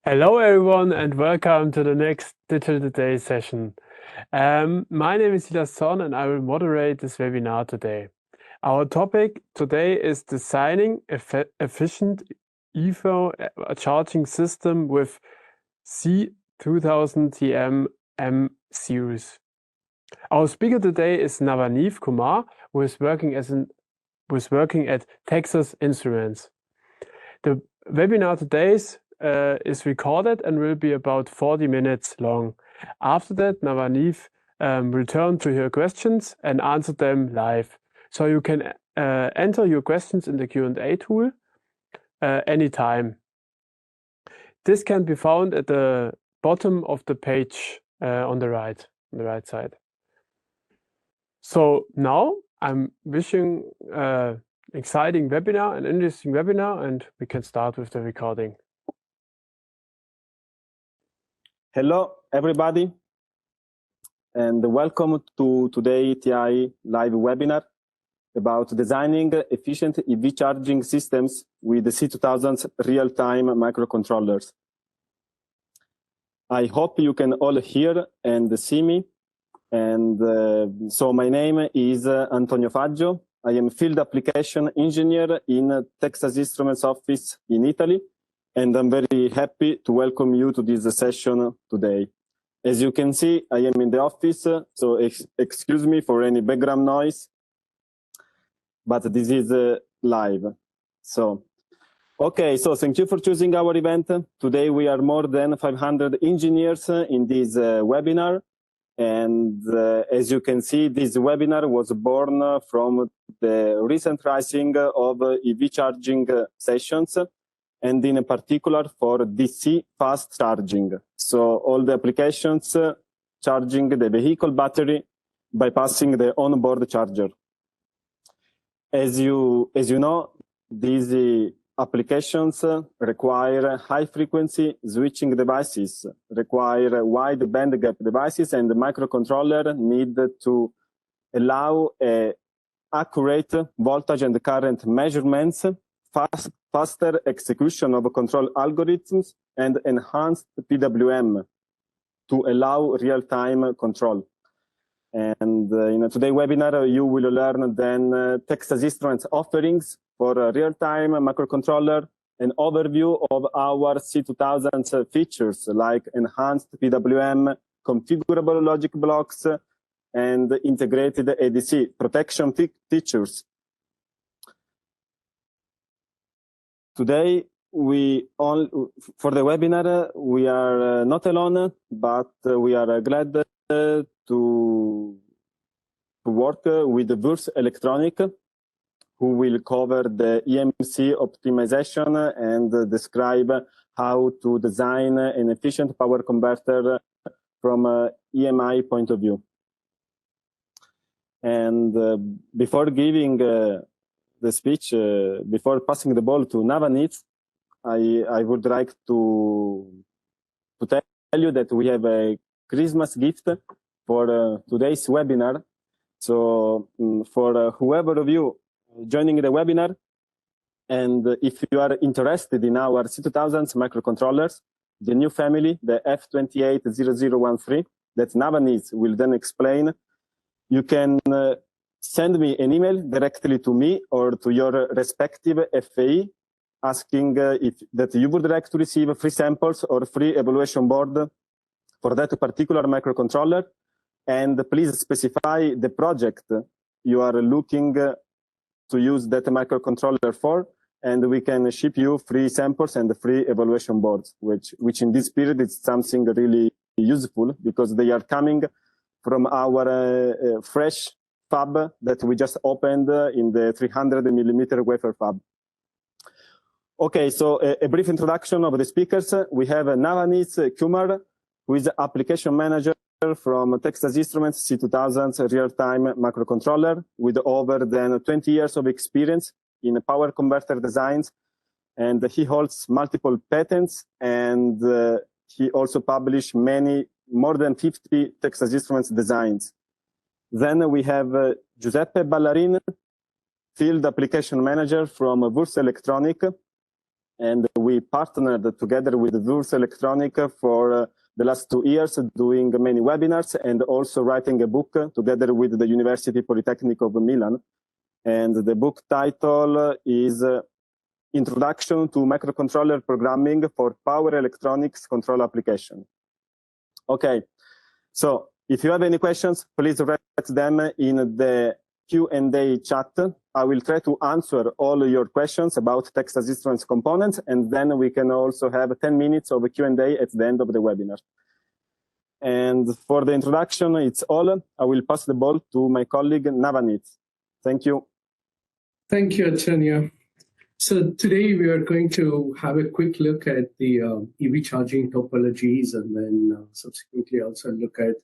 Hello everyone and welcome to the next Digital Today session. My name is Son and I will moderate this webinar today. Our topic today is designing efficient EVO charging system with C2000 MCUs. Our speaker today is Navaneeth Kumar, who is working at Texas Instruments. The webinar today is recorded and will be about 40 minutes long. After that, Navaneeth will turn to her questions and answer them live. So you can enter your questions in the Q&A tool anytime. This can be found at the bottom of the page on the right side. So now I'm wishing exciting webinar, an interesting webinar, and we can start with the recording. Hello, everybody, and welcome to today's TI live webinar about designing efficient EV charging systems with the C2000 real-time microcontrollers. I hope you can all hear and see me. And so my name is Antonio Faggio. I am field application engineer in Texas Instruments office in Italy, and I'm very happy to welcome you to this session today. As you can see, I am in the office, so excuse me for any background noise, but this is live. So, okay, so thank you for choosing our event. Today we are more than 500 engineers in this webinar. And as you can see, this webinar was born from the recent rising of EV charging sessions, and in particular for DC fast charging. So all the applications charging the vehicle battery bypassing the onboard charger. As you know, these applications require high-frequency switching devices, require wide bandgap devices, and the microcontroller need to allow accurate voltage and current measurements, faster execution of control algorithms, and enhanced PWM to allow real-time control. And in today's webinar, you will learn then Texas Instruments offerings for a real-time microcontroller, an overview of our C2000 features like enhanced PWM, configurable logic blocks, and integrated ADC protection features. Today, for the webinar, we are not alone, but we are glad to work with Würth Elektronik, who will cover the EMC optimization and describe how to design an efficient power converter from an EMI point of view. And before giving the speech, before passing the ball to Navaneeth, I would like to tell you that we have a Christmas gift for today's webinar. So for whoever of you joining the webinar, and if you are interested in our C2000 microcontrollers, the new family, the F280013, that Navaneeth will then explain, you can send me an email directly to me or to your respective FAE, asking that you would like to receive free samples or free evaluation board for that particular microcontroller. And please specify the project you are looking to use that microcontroller for, and we can ship you free samples and free evaluation boards, which in this period is something really useful because they are coming from our fresh fab that we just opened in the 300mm wafer fab. Okay, so a brief introduction of the speakers. We have Navaneeth Kumar, who is the application manager from Texas Instruments C2000 real-time microcontroller with over than 20 years of experience in power converter designs, and he holds multiple patents, and he also published more than 50 Texas Instruments designs. Then we have Giuseppe Ballarin, field application manager from Würth Elektronik, and we partnered together with Würth Elektronik for the last 2 years, doing many webinars and also writing a book together with the University Polytechnic of Milan. And the book title is Introduction to Microcontroller Programming for Power Electronics Control Application. Okay, so if you have any questions, please write them in the Q&A chat. I will try to answer all your questions about Texas Instruments components, and then we can also have 10 minutes of a Q&A at the end of the webinar. And for the introduction, it's all. I will pass the ball to my colleague Navaneeth. Thank you. Thank you, Antonio. So today we are going to have a quick look at the EV charging topologies, and then subsequently also look at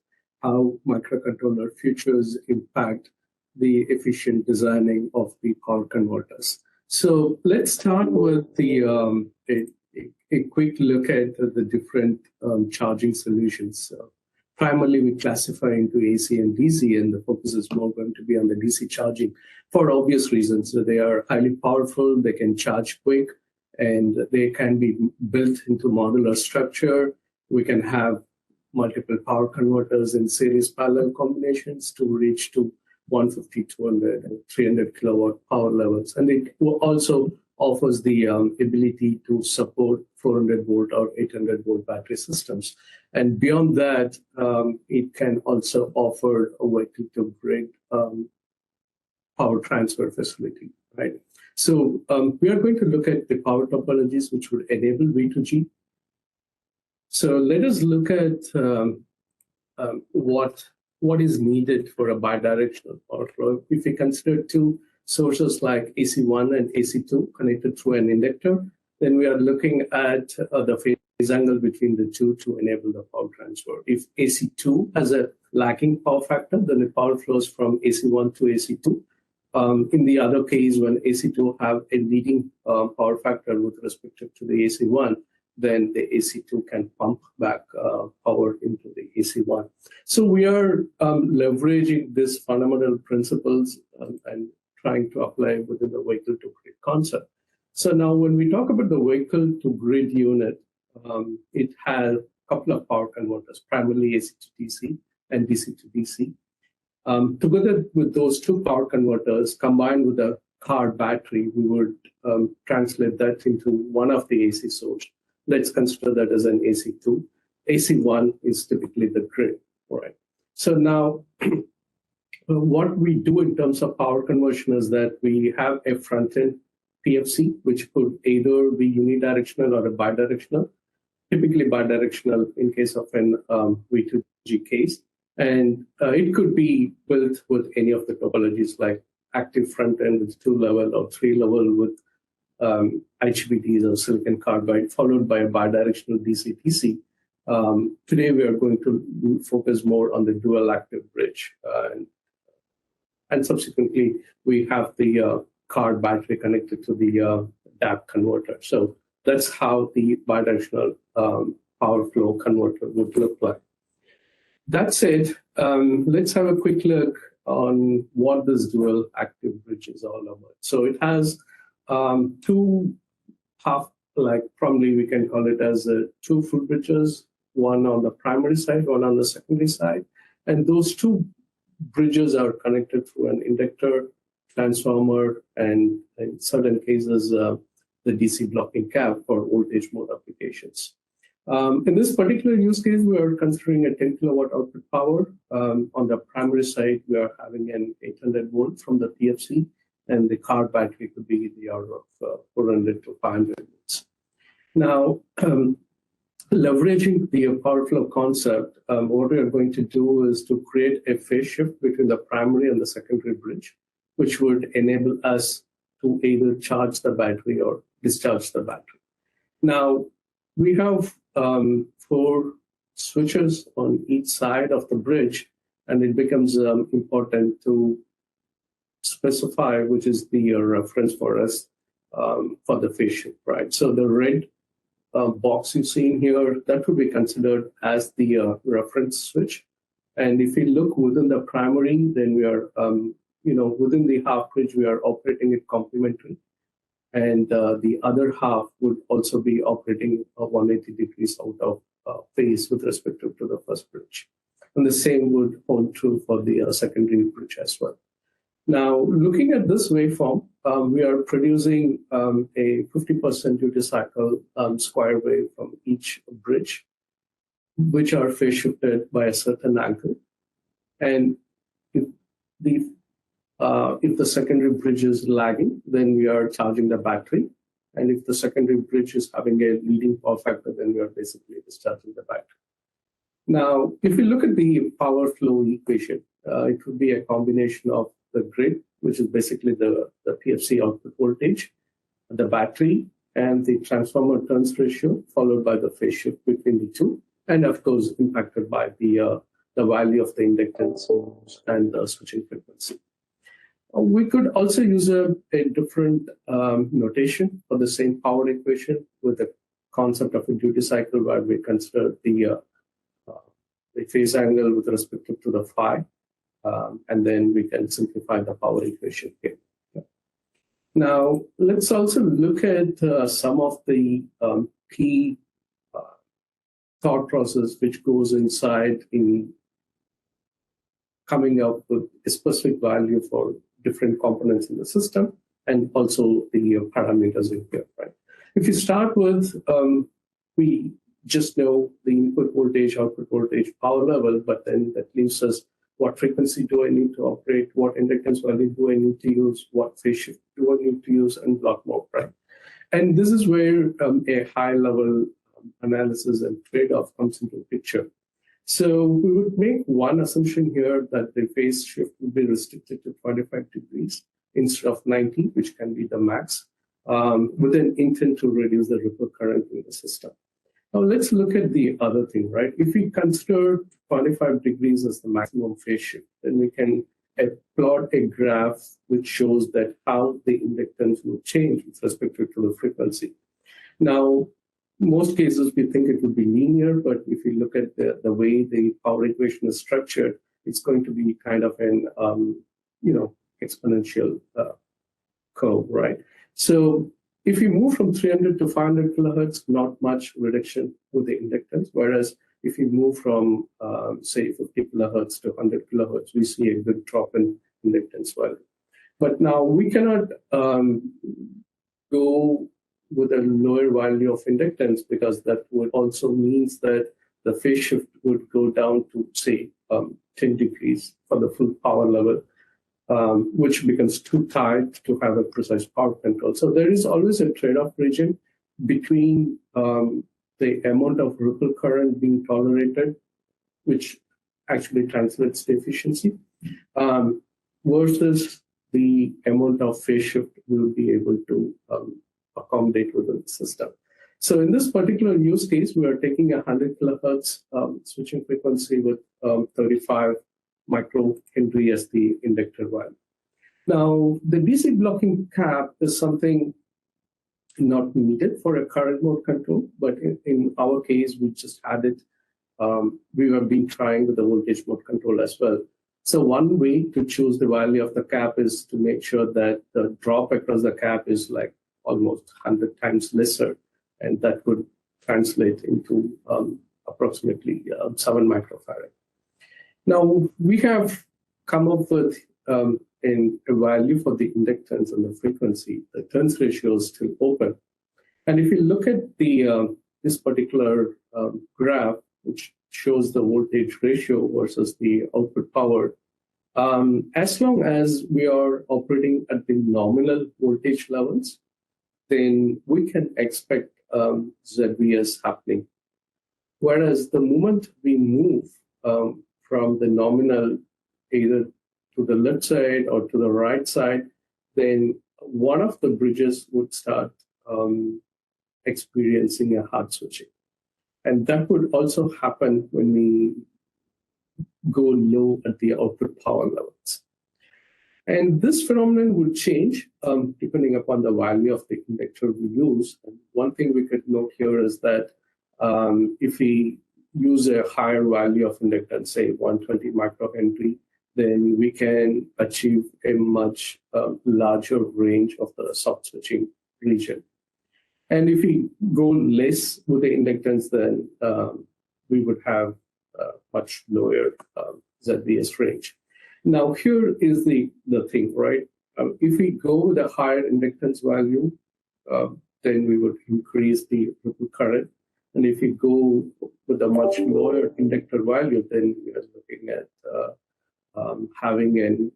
how microcontroller features impact the efficient designing of the power converters. So let's start with the a quick look at the different charging solutions. Primarily, we classify into AC and DC, and the focus is more going to be on the DC charging for obvious reasons. So they are highly powerful, they can charge quick, and they can be built into modular structure. We can have multiple power converters in series parallel combinations to reach to 150, 200, and 300 kilowatt power levels. And it also offers the ability to support 400 volt or 800 volt battery systems. And beyond that, it can also offer a vehicle to grid power transfer facility, right? So we are going to look at the power topologies which would enable V2G. So let us look at what is needed for a bidirectional power flow. If we consider two sources like AC1 and AC2 connected through an inductor, then we are looking at the phase angle between the two to enable the power transfer. If AC2 has a lacking power factor, then the power flows from AC1 to AC2. In the other case, when AC2 have a leading power factor with respect to the AC1, then the AC2 can pump back power into the AC1. So we are leveraging these fundamental principles and trying to apply within the vehicle to grid concept. So now when we talk about the vehicle to grid unit, it has a couple of power converters, primarily AC to DC and DC to DC. Together with those two power converters, combined with a car battery, we would translate that into one of the AC source. Let's consider that as an AC2. AC1 is typically the grid, right? So now, what we do in terms of power conversion is that we have a front-end PFC, which could either be unidirectional or a bidirectional, typically bidirectional in case of an V2G case. And it could be built with any of the topologies like active front-end with 2-level or 3-level with IGBTs or silicon carbide, followed by a bidirectional DC-DC. Today, we are going to focus more on the dual active bridge. And subsequently, we have the car battery connected to the DAP converter. So that's how the bidirectional power flow converter would look like. That said, let's have a quick look on what this dual active bridge is all about. So it has two probably we can call it as two full bridges, one on the primary side, one on the secondary side. And those two bridges are connected through an inductor, transformer, and in certain cases, the DC blocking cap for voltage mode applications. In this particular use case, we are considering a 10 kilowatt output power. On the primary side, we are having an 800 volt from the PFC, and the car battery could be in the order of 400 to 500 volts. Now, leveraging the power flow concept, what we are going to do is to create a phase shift between the primary and the secondary bridge, which would enable us to either charge the battery or discharge the battery. Now, we have 4 switches on each side of the bridge, and it becomes important to specify which is the reference for us for the phase shift, right? So the red box you see in here, that would be considered as the reference switch. And if we look within the primary, then we are, within the half bridge, we are operating it complementary. and the other half would also be operating 180 degrees out of phase with respect to the first bridge. And the same would hold true for the secondary bridge as well. Now, looking at this waveform, we are producing a 50% duty cycle square wave from each bridge, which are phase shifted by a certain angle. And if the secondary bridge is lagging, then we are charging the battery. And if the secondary bridge is having a leading power factor, then we are basically discharging the battery. Now, if we look at the power flow equation, it would be a combination of the grid, which is basically the PFC output voltage, the battery, and the transformer turns ratio, followed by the phase shift between the two, and of course impacted by the value of the inductance and the switching frequency. We could also use a different notation for the same power equation with the concept of a duty cycle, where we consider the phase angle with respect to the phi, and then we can simplify the power equation here. Now, let's also look at some of the key thought process which goes inside in coming up with a specific value for different components in the system, and also the parameters in here, right? If you start with, we just know the input voltage, output voltage, power level, but then that leaves us what frequency do I need to operate, what inductance value do I need to use, what phase shift do I need to use, and a lot more, right? And this is where a high-level analysis and trade-off comes into the picture. So we would make one assumption here that the phase shift would be restricted to 25 degrees instead of 90, which can be the max, with an intent to reduce the ripple current in the system. Now let's look at the other thing, right? If we consider 25 degrees as the maximum phase shift, then we can plot a graph which shows that how the inductance will change with respect to the frequency. Now, most cases we think it would be linear, but if you look at the way the power equation is structured, it's going to be kind of an exponential curve, right? So if you move from 300 to 500 kilohertz, not much reduction with the inductance, whereas if you move from say 50 kilohertz to 100 kilohertz, we see a good drop in inductance value. But now we cannot go with a lower value of inductance, because that would also means that the phase shift would go down to, say, 10 degrees for the full power level, which becomes too tight to have a precise power control. So there is always a trade-off region between the amount of ripple current being tolerated, which actually translates to efficiency, versus the amount of phase shift we'll be able to accommodate within the system. So in this particular use case, we are taking a 100 kilohertz switching frequency with 35 microhenry as the inductor value. Now, the DC blocking cap is something not needed for a current mode control, but in our case, we just had it. We have been trying with the voltage mode control as well. So one way to choose the value of the cap is to make sure that the drop across the cap is like almost 100 times lesser, and that would translate into approximately 7 microfarad. Now, we have come up with a value for the inductance and the frequency. The turns ratio is still open. And if you look at the this particular graph, which shows the voltage ratio versus the output power, as long as we are operating at the nominal voltage levels, then we can expect ZVS happening. Whereas the moment we move from the nominal either to the left side or to the right side, then one of the bridges would start experiencing a hard switching. And that would also happen when we go low at the output power levels. And this phenomenon will change depending upon the value of the inductor we use. And one thing we could note here is that if we use a higher value of inductance, say 120 microhenry, then we can achieve a much larger range of the soft switching region. And if we go less with the inductance, then we would have much lower ZBS range. Now, here is the thing, right? If we go with a higher inductance value, then we would increase the ripple current. And if we go with a much lower inductor value, then we are looking at having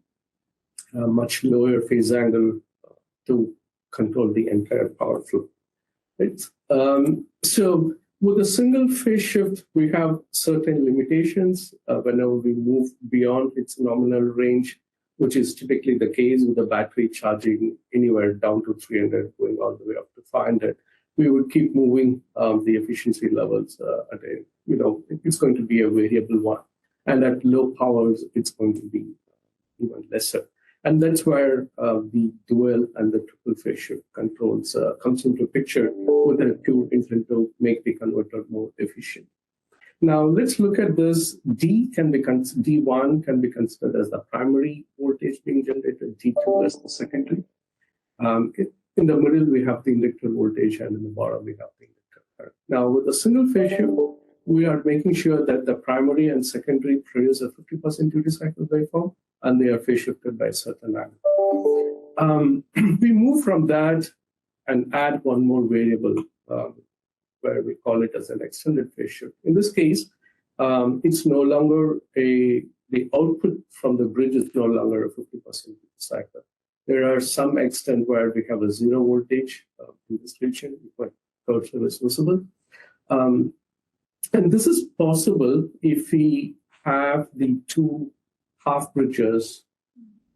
a much lower phase angle to control the entire power flow. Right? So with a single phase shift, we have certain limitations whenever we move beyond its nominal range, which is typically the case with the battery charging anywhere down to 300, going all the way up to 500. We would keep moving the efficiency levels at a, it's going to be a variable one. And at low powers, it's going to be even lesser. And that's where the dual and the triple phase shift controls comes into picture with a two intent to make the converter more efficient. Now let's look at this. D1 can be considered as the primary voltage being generated, D2 as the secondary. In the middle, we have the inductor voltage, and in the bottom, we have the inductor current. Now, with a single phase shift, we are making sure that the primary and secondary produce a 50% duty cycle waveform, and they are phase shifted by a certain angle. We move from that and add one more variable where we call it as an extended phase shift. In this case, it's no longer the output from the bridge is no longer a 50% duty cycle. There are some extent where we have a zero voltage in this region, but cursor is visible. And this is possible if we have the two half bridges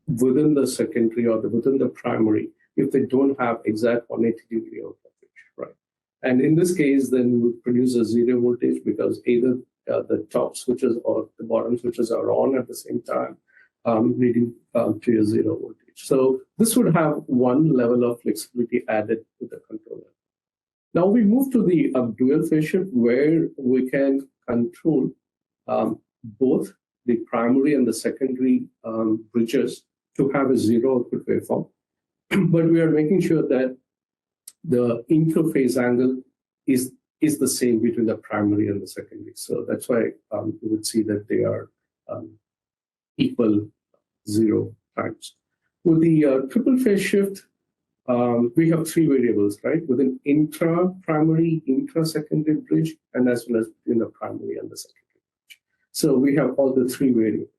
within the secondary or within the primary, if they don't have exact 180-degree out of it, right? And in this case, then we would produce a zero voltage because either the top switches or the bottom switches are on at the same time, leading to a zero voltage. So this would have one level of flexibility added to the controller. Now we move to the dual phase shift where we can control both the primary and the secondary bridges to have a zero output waveform. But we are making sure that the interphase angle is the same between the primary and the secondary. So that's why you would see that they are equal 0 times. With the triple phase shift, we have three variables, right? With an intra-primary, intra-secondary bridge, and as well as between the primary and the secondary bridge. So we have all the three variables.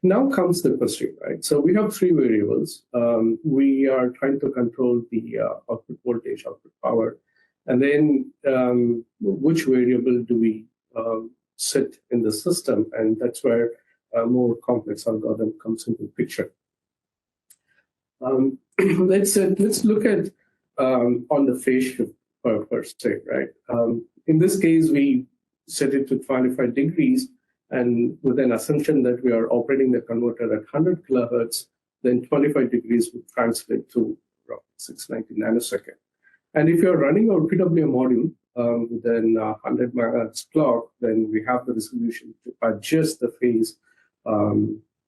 Now comes the question, right? So we have three variables. We are trying to control the output voltage, output power, and then which variable do we set in the system? And that's where a more complex algorithm comes into the picture. Let's look at on the phase shift per se, right? In this case, we set it to 25 degrees, and with an assumption that we are operating the converter at 100 kilohertz, then 25 degrees would translate to roughly 690 nanosecond. And if you're running our PWM module, then 100 megahertz clock, then we have the resolution to adjust the phase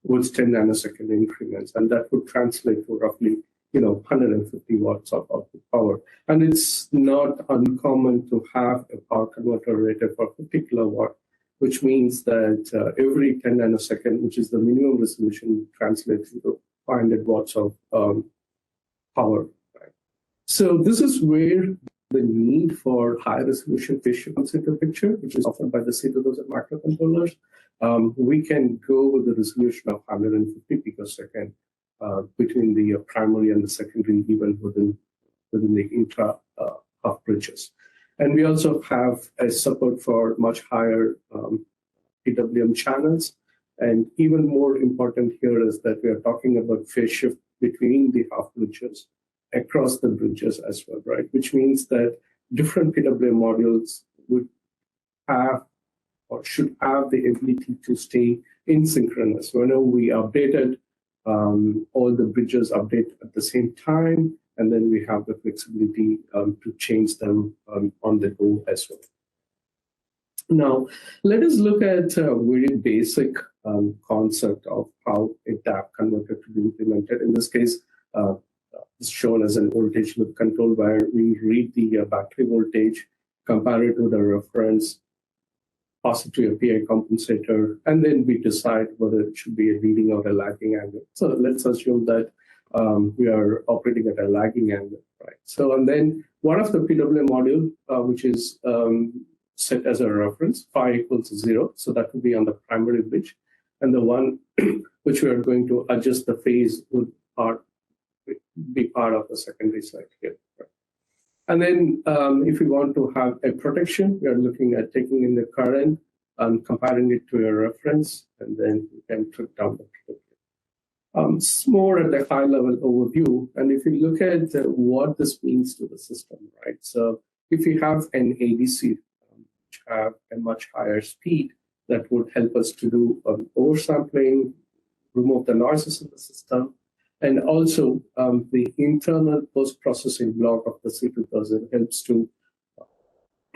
with 10 nanosecond increments, and that would translate to roughly 150 watts of output power. And it's not uncommon to have a power converter rated for 50 kilowatt, which means that every 10 nanosecond, which is the minimum resolution, translates into 500 watts of power. Right? So this is where the need for high resolution phase shift comes into the picture, which is offered by the C2000 microcontrollers. We can go with a resolution of 150 picosecond between the primary and the secondary, even within the intra half bridges. And we also have a support for much higher PWM channels. And even more important here is that we are talking about phase shift between the half bridges across the bridges as well, right? Which means that different PWM modules would have or should have the ability to stay in synchronous. Whenever we updated, all the bridges update at the same time, and then we have the flexibility to change them on the go as well. Now, let us look at a very basic concept of how a tap converter to be implemented. In this case, is shown as an voltage loop control, where we read the battery voltage, compare it with a reference, pass it to a PI compensator, and then we decide whether it should be a leading or a lagging angle. So let's assume that we are operating at a lagging angle, right? So, and then one of the PWM module, which is set as a reference, phi equals 0. So that would be on the primary bridge. And the one which we are going to adjust the phase would be part of the secondary side here. Right? And then if we want to have a protection, we are looking at taking in the current and comparing it to a reference, and then we can trick down the PWM. It's more at a high level overview. And if you look at what this means to the system, right? So if you have an ADC which have a much higher speed, that would help us to do oversampling, remove the noises in the system, and also the internal post-processing block of the C2000 helps to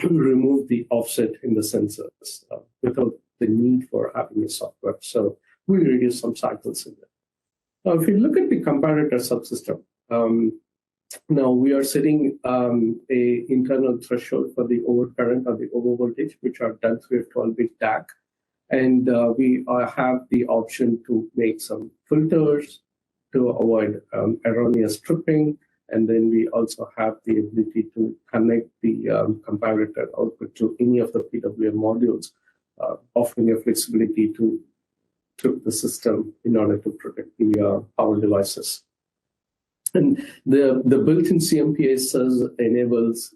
remove the offset in the sensors without the need for having a software. So we reduce some cycles in there. Now, if you look at the comparator subsystem, now we are setting a internal threshold for the overcurrent or the overvoltage, which are done through a 12-bit DAC. And we have the option to make some filters to avoid erroneous tripping. And then we also have the ability to connect the comparator output to any of the PWM modules, offering a flexibility to trip the system in order to protect the power devices. And the built-in CMPS enables,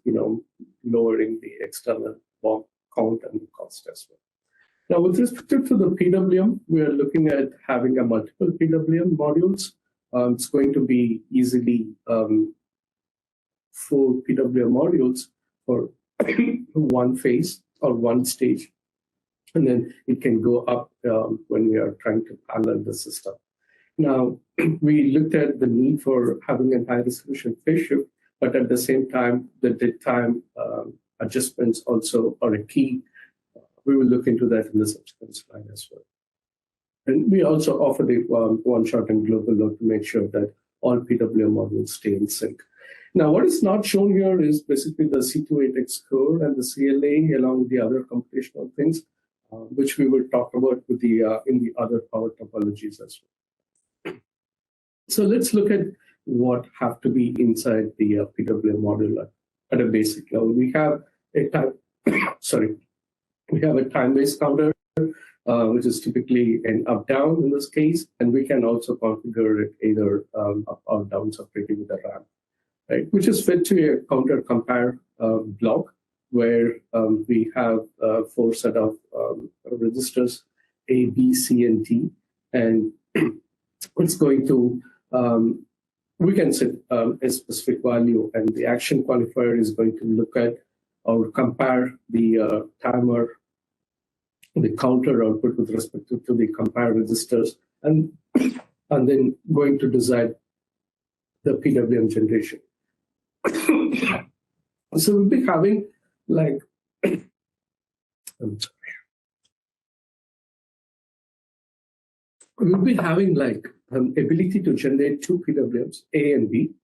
lowering the external block count and the cost as well. Now, with respect to the PWM, we are looking at having a multiple PWM modules. It's going to be easily 4 PWM modules for one phase or one stage. And then it can go up when we are trying to parallel the system. Now, we looked at the need for having a high resolution phase shift, but at the same time, the dead time adjustments also are a key. We will look into that in the subsequent slide as well. And we also offer the one-shot and global load to make sure that all PWM modules stay in sync. Now, what is not shown here is basically the C28X core and the CLA along with the other computational things, which we will talk about with the in the other power topologies as well. So let's look at what have to be inside the PWM module at a basic level. We have a we have a time-based counter, which is typically an up-down in this case, and we can also configure it either up or down separating with the RAM, right? Which is fed to a counter compare block where we have 4 set of registers A, B, C, and D, and it's going to we can set a specific value, and the action qualifier is going to look at or compare the timer, the counter output with respect to the compare registers, and then going to decide the PWM generation. So we'll be having like we'll be having like ability to generate 2 PWMs, A and B,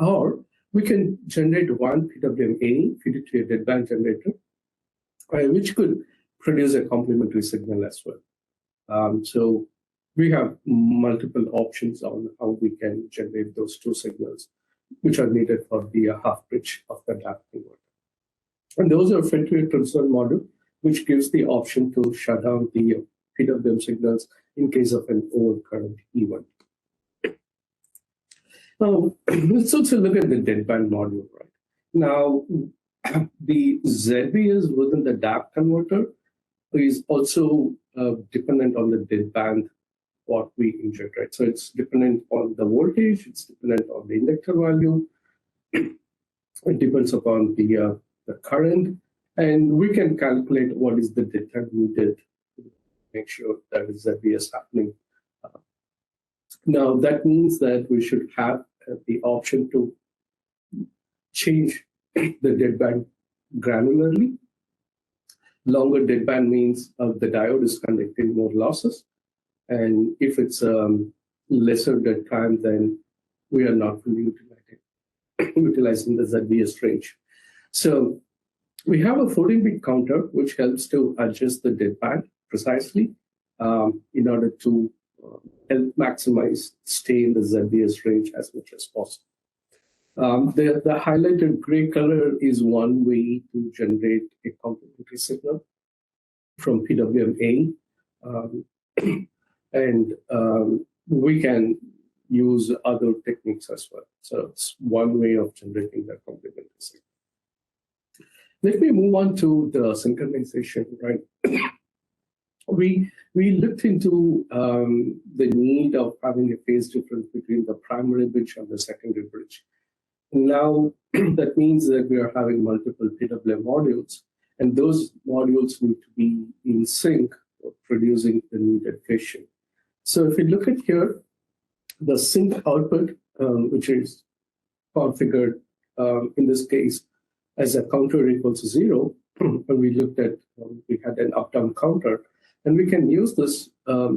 or we can generate one PWM A, feed it to a deadband generator, which could produce a complementary signal as well. So we have multiple options on how we can generate those 2 signals, which are needed for the half bridge of the DAC converter. And those are fed to a transfer module, which gives the option to shut down the PWM signals in case of an overcurrent event. Now, let's also look at the deadband module, right? Now, the ZBS within the DAC converter is also dependent on the deadband what we inject, right? So it's dependent on the voltage, it's dependent on the inductor value, it depends upon the current, and we can calculate what is the dead time needed to make sure that ZBS happening. Now, that means that we should have the option to change the deadband granularly. Longer deadband means the diode is conducting more losses. And if it's lesser dead time, then we are not fully utilizing the ZBS range. So we have a 14-bit counter, which helps to adjust the deadband precisely in order to help maximize stay in the ZBS range as much as possible. The highlighted gray color is one way to generate a complementary signal from PWM-A. And we can use other techniques as well. So it's one way of generating that complementary signal. Let me move on to the synchronization, right? We looked into the need of having a phase difference between the primary bridge and the secondary bridge. Now, that means that we are having multiple PWM modules, and those modules need to be in sync, producing the needed phase shift. So if you look at here, the sync output, which is configured in this case as a counter equals 0, and we looked at, we had an up-down counter, and we can use this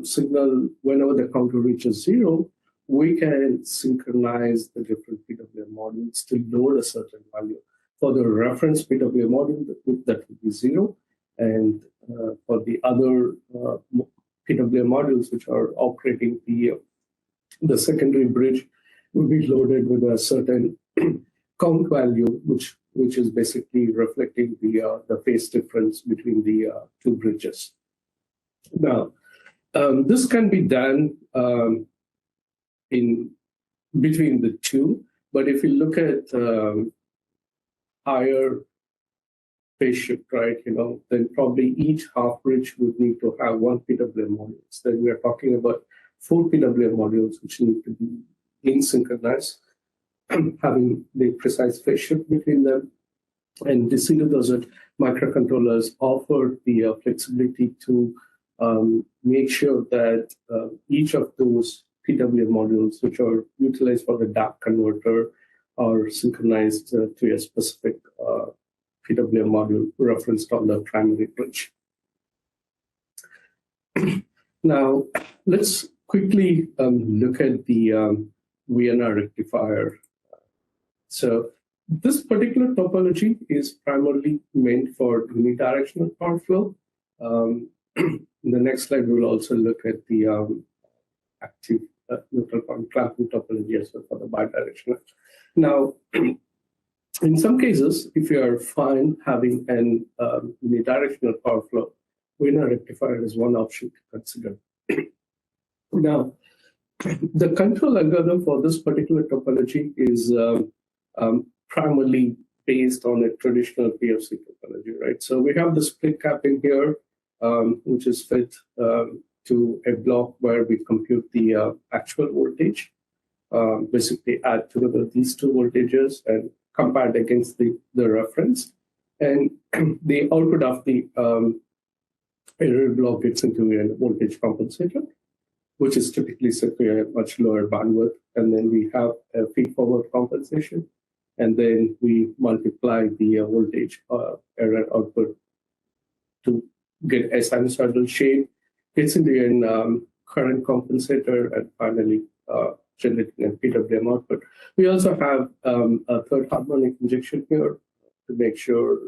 signal whenever the counter reaches 0. We can synchronize the different PWM modules to load a certain value. For the reference PWM module, that would be 0. And for the other PWM modules which are operating the secondary bridge, will be loaded with a certain count value, which is basically reflecting the phase difference between the two bridges. Now, this can be done in between the two, but if you look at higher phase shift, right, then probably each half bridge would need to have one PWM module. So then we are talking about 4 PWM modules which need to be in synchronized, having the precise phase shift between them. And the C2000 microcontrollers offer the flexibility to make sure that each of those PWM modules which are utilized for the DAC converter are synchronized to a specific PWM module referenced on the primary bridge. Now, let's quickly look at the VNR rectifier. So this particular topology is primarily meant for unidirectional power flow. In the next slide, we will also look at the active neutral point clamping topology as well for the bidirectional. Now, in some cases, if you are fine having an unidirectional power flow, VNR rectifier is one option to consider. Now, the control algorithm for this particular topology is primarily based on a traditional PFC topology, right? So we have the split capping here, which is fit to a block where we compute the actual voltage, basically add together these two voltages and compared against the reference. And the output of the error block gets into a voltage compensator, which is typically set to a much lower bandwidth. And then we have a feed-forward compensation. And then we multiply the voltage error output to get a sinusoidal shape, gets into a current compensator, and finally generating a PWM output. We also have a third harmonic injection here to make sure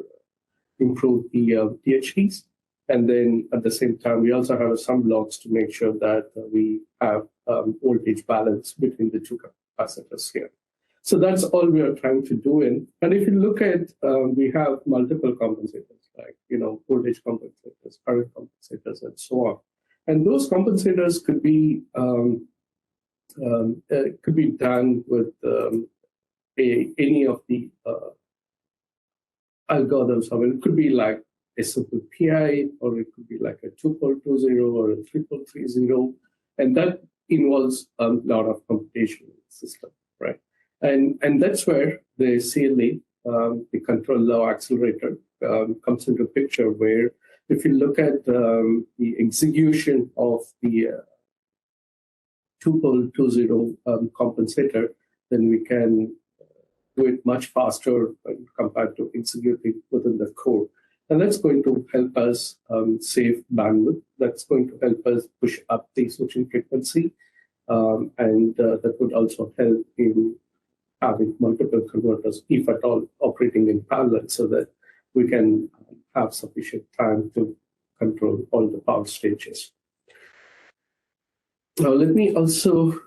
improve the DHTs. And then at the same time, we also have some blocks to make sure that we have voltage balance between the two capacitors here. So that's all we are trying to do. And if you look at, we have multiple compensators, like, voltage compensators, current compensators, and so on. And those compensators could be done with any of the algorithms. I mean, it could be like a simple PI, or it could be like a 2.20 or a 3.30, and that involves a lot of computation in the system, right? And that's where the CLA, the control law accelerator, comes into picture, where if you look at the execution of the 2.20 compensator, then we can do it much faster compared to executing within the code. And that's going to help us save bandwidth. That's going to help us push up the switching frequency. and that would also help in having multiple converters, if at all, operating in parallel, so that we can have sufficient time to control all the power stages. Now, let me also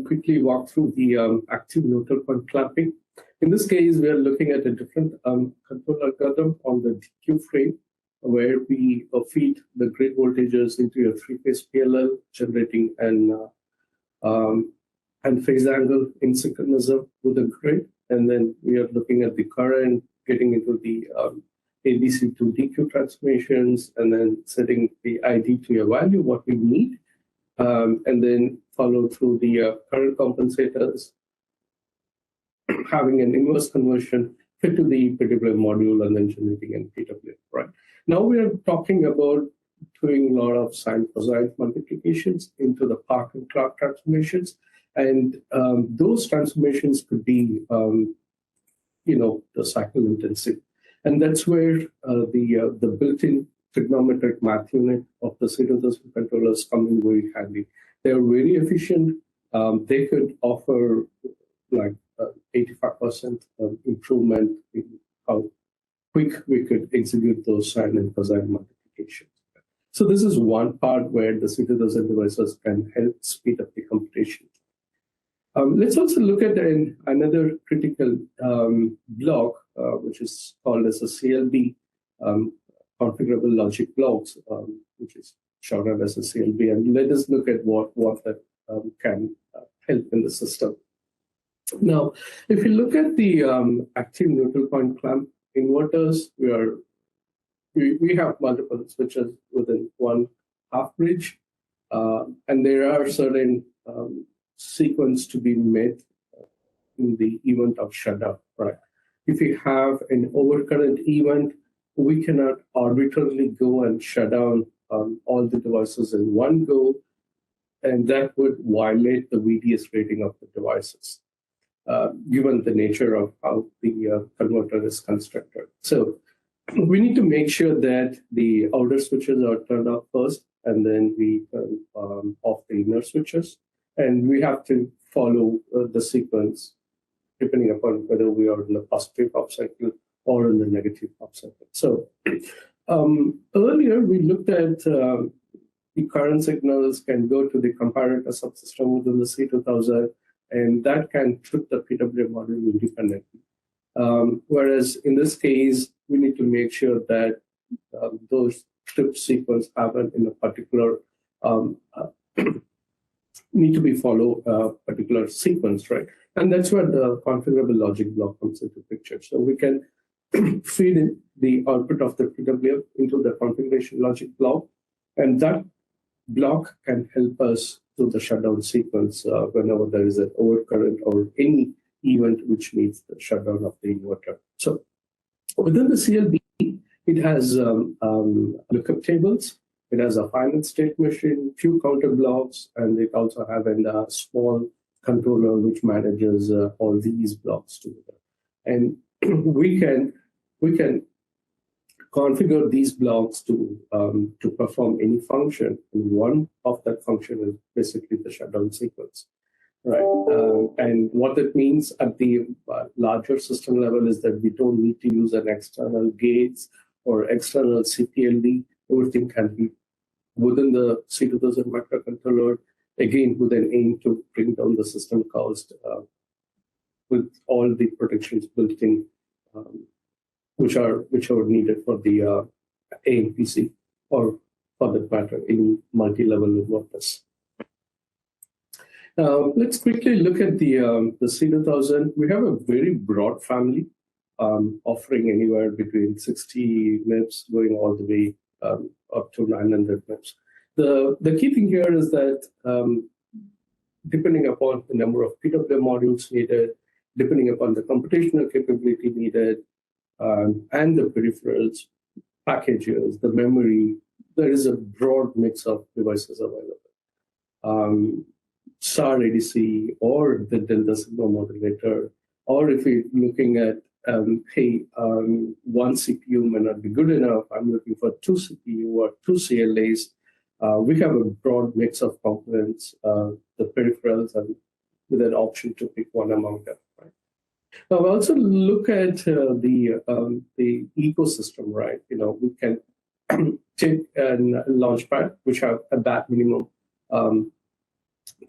quickly walk through the active neutral point clamping. In this case, we are looking at a different control algorithm on the DQ frame, where we feed the grid voltages into a three-phase PLL, generating an phase angle in synchronism with the grid. And then we are looking at the current, getting into the ABC to DQ transformations, and then setting the ID to a value, what we need, and then follow through the current compensators, having an inverse conversion fit to the particular module, and then generating an PWM, right? Now we are talking about doing a lot of sine cosine multiplications into the Park and Clark transformations. And those transformations could be, the cycle intensive. And that's where the built-in trigonometric math unit of the C2000 controllers come in very handy. They are very efficient. They could offer like 85% improvement in how quick we could execute those sine and cosine multiplications. So this is one part where the C2000 devices can help speed up the computation. Let's also look at another critical block, which is called as a CLB, configurable logic blocks, which is shortened as a CLB. And let us look at what that can help in the system. Now, if you look at the active neutral point clamp inverters, we have multiple switches within one half bridge, and there are certain sequence to be met in the event of shutdown, right? If we have an overcurrent event, we cannot arbitrarily go and shut down all the devices in one go, and that would violate the VDS rating of the devices, given the nature of how the converter is constructed. So we need to make sure that the outer switches are turned off first, and then we turn off the inner switches. And we have to follow the sequence depending upon whether we are in the positive half cycle or in the negative half cycle. So earlier we looked at the current signals can go to the comparator subsystem within the C2000, and that can trip the PWM module independently. Whereas in this case, we need to make sure that those trip sequence happen in a particular need to be follow a particular sequence, right? And that's where the configurable logic block comes into picture. So we can feed in the output of the PWM into the configuration logic block, and that block can help us do the shutdown sequence whenever there is an overcurrent or any event which needs the shutdown of the inverter. So within the CLB, it has lookup tables. It has a finite state machine, few counter blocks, and it also has a small controller which manages all these blocks together. And we can configure these blocks to perform any function. And one of that function is basically the shutdown sequence, right? And what that means at the larger system level is that we don't need to use an external gates or external CPLD. Everything can be within the C2000 microcontroller, again, with an aim to bring down the system cost with all the protections built in, which are needed for the AMPC, or for that matter, in multi-level inverters. Now, let's quickly look at the C2000. We have a very broad family, offering anywhere between 60 MIPS going all the way up to 900 MIPS. The key thing here is that depending upon the number of PWM modules needed, depending upon the computational capability needed, and the peripherals, packages, the memory, there is a broad mix of devices available. SAR ADC or the delta sigma modulator, or if you're looking at one CPU may not be good enough, I'm looking for two CPU or two CLAs. We have a broad mix of components, the peripherals, and with an option to pick one among them. Right? Now, we also look at the ecosystem, right? We can take a launchpad, which have at that minimum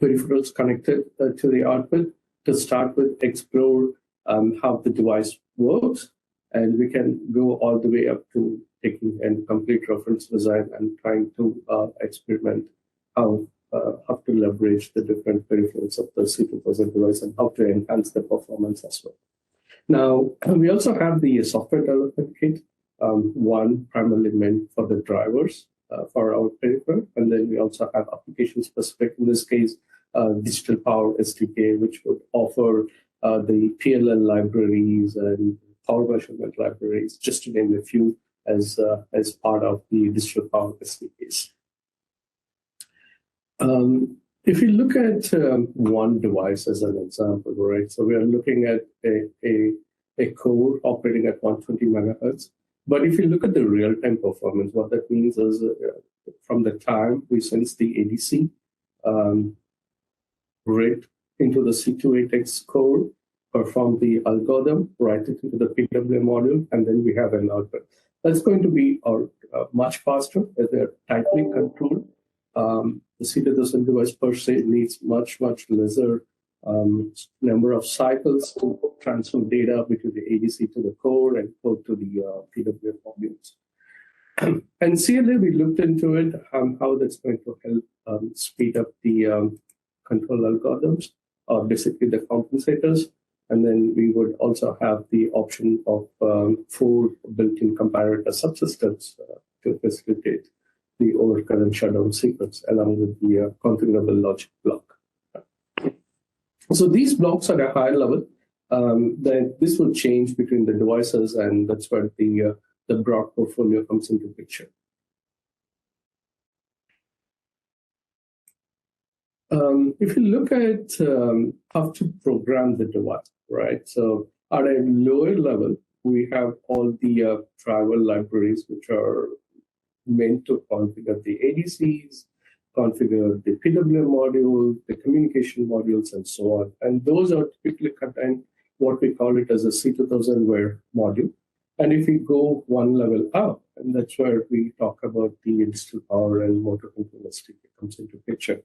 peripherals connected to the output to start with, explore how the device works, and we can go all the way up to taking a complete reference design and trying to experiment how to leverage the different peripherals of the C2000 device and how to enhance the performance as well. Now, we also have the software development kit, one primarily meant for the drivers for our peripheral, and then we also have application specific, in this case, digital power SDK, which would offer the PLL libraries and power measurement libraries, just to name a few, as part of the digital power SDKs. If you look at one device as an example, right? So we are looking at a core operating at 120 megahertz. But if you look at the real-time performance, what that means is from the time we sense the ADC read into the C28X core, perform the algorithm, write it into the PWM module, and then we have an output. That's going to be much faster as they're tightly controlled. The C2000 device per se needs much lesser number of cycles to transfer data between the ADC to the core and code to the PWM modules. And CLA, we looked into it, how that's going to help speed up the control algorithms, or basically the compensators. And then we would also have the option of 4 built-in comparator subsystems to facilitate the overcurrent shutdown sequence along with the configurable logic block. So these blocks at a higher level, then this will change between the devices, and that's where the broad portfolio comes into picture. If you look at how to program the device, right? So at a lower level, we have all the driver libraries, which are meant to configure the ADCs, configure the PWM module, the communication modules, and so on. And those are typically contained what we call it as a C2000 module. And if we go one level up, and that's where we talk about the digital power and motor controllers comes into picture.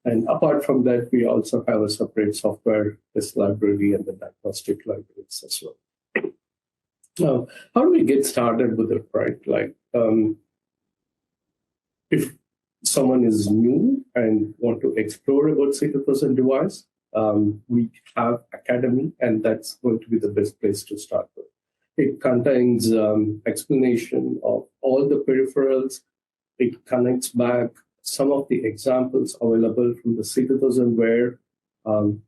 And apart from that, we also have a separate software test library and the diagnostic libraries as well. Now, how do we get started with it, right? Like, if someone is new and want to explore about C2000 device, we have Academy, and that's going to be the best place to start with. It contains explanation of all the peripherals. It connects back some of the examples available from the C2000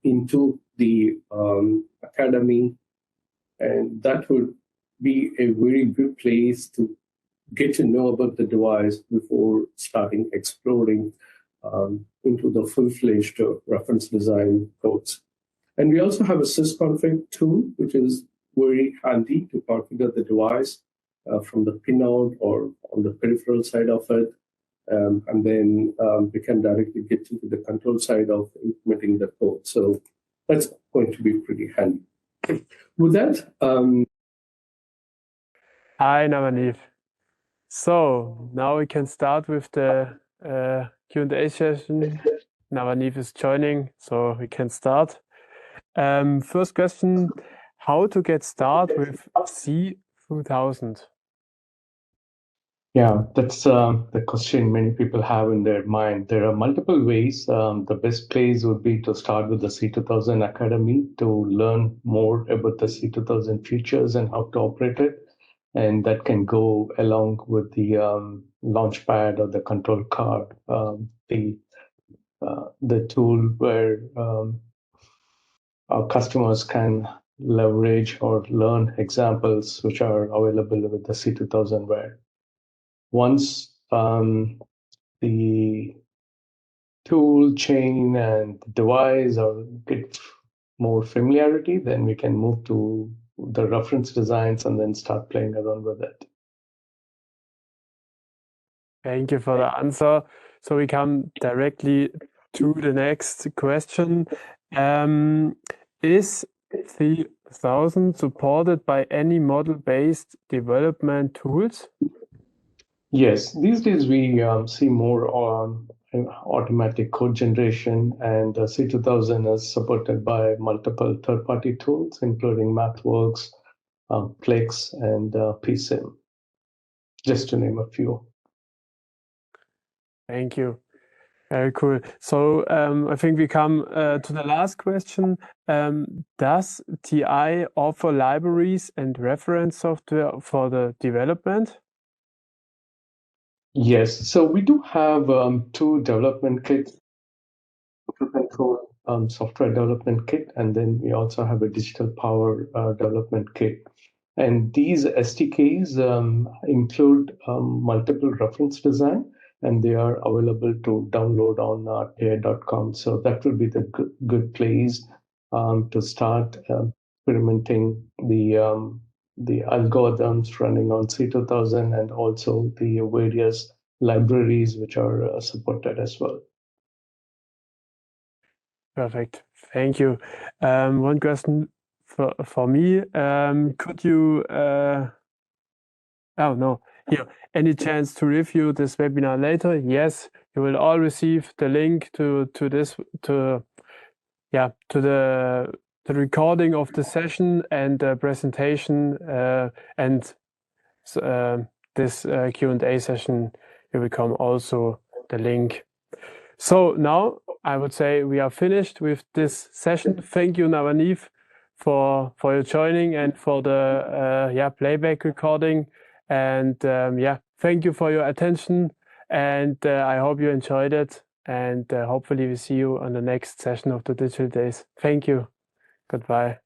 into the Academy, and that would be a very good place to get to know about the device before starting exploring into the full-fledged reference design codes. And we also have a sysconfig tool, which is very handy to configure the device from the pinout or on the peripheral side of it. And then we can directly get into the control side of implementing the code. So that's going to be pretty handy. With that, Hi, Navaneeth. So now we can start with the Q&A session. Navaneeth is joining, so we can start. First question, how to get started with C2000? Yeah, that's the question many people have in their mind. There are multiple ways. The best place would be to start with the C2000 Academy to learn more about the C2000 features and how to operate it. And that can go along with the launchpad or the control card, the tool where our customers can leverage or learn examples which are available with the C2000. Once the tool chain and device or get more familiarity, then we can move to the reference designs and then start playing around with it. Thank you for the answer. So we come directly to the next question. Is C2000 supported by any model-based development tools? Yes, these days we see more on automatic code generation, and C2000 is supported by multiple third-party tools, including MathWorks, Plex, and PSIM, just to name a few. Thank you. Very cool. So I think we come to the last question. Does TI offer libraries and reference software for the development? Yes, so we do have two development kits, control software development kit, and then we also have a digital power development kit. And these SDKs include multiple reference design, and they are available to download on ti.com. So that will be the good place to start experimenting the algorithms running on C2000 and also the various libraries which are supported as well. Perfect. Thank you. One question for me. Could you, any chance to review this webinar later? Yes, you will all receive the link to the recording of the session and the presentation and this Q&A session. You will come also the link. So now I would say we are finished with this session. Thank you, Navaneeth, for your joining and for the playback recording. And thank you for your attention. And I hope you enjoyed it. And hopefully we see you on the next session of the Digital Days. Thank you. Goodbye.